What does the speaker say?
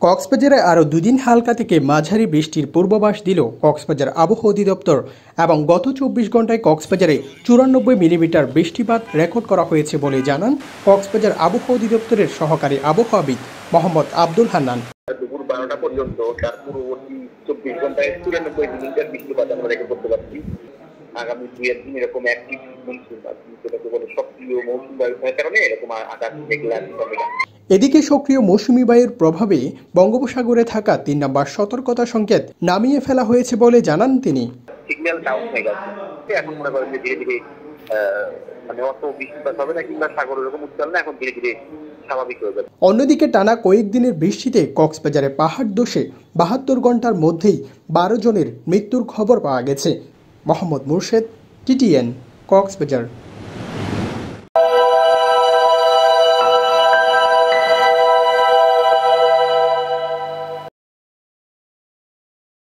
কক্সবাজারে আরও দুদিন হালকা থেকে মাঝারি বৃষ্টির পূর্বাভাস দিল কক্সবাজার আবহাওয়া অধিদপ্তর এবং গত ২৪ ঘন্টায় কক্সবাজারে ৯৪ মিলিমিটার বৃষ্টিপাত রেকর্ড করা হয়েছে বলে জানান কক্সবাজার আবহাওয়া অধিদপ্তরের সহকারী আবহাওয়াবিদ মোহাম্মদ আব্দুল হান্নান। দুপুর ১২টা পর্যন্ত তার পূর্ববর্তী ২৪ ঘন্টায় ৯৪ মিলিমিটার বৃষ্টিপাত আমরা রেকর্ড করতে পারছি। আগামী ২-১ দিন এরকম অ্যাক্টিভ মনসুন যেটাকে বলে সক্রিয় মৌসুমী বায়ুর কারণে এরকম আকাশ মেঘলা হবে না। এদিকে সক্রিয় মৌসুমী বায়ুর প্রভাবে বঙ্গোপসাগরে থাকা ৩ নম্বর সতর্কতা সংকেত নামিয়ে ফেলা হয়েছে বলে জানান তিনি। সিগন্যাল ডাউন হয়ে গেছে, এখন মনে করেন যে ধীরে ধীরে অত বৃষ্টিপাত হবে না কিংবা সাগর এরকম উত্তাল না, এখন ধীরে ধীরে স্বাভাবিক হয়ে যাবে। অন্যদিকে টানা কয়েকদিনের বৃষ্টিতে কক্সবাজারে পাহাড় ধসে ৭২ ঘন্টার মধ্যেই ১২ জনের মৃত্যুর খবর পাওয়া গেছে। মোহাম্মদ মুর্শেদ, TTN, কক্সবাজার।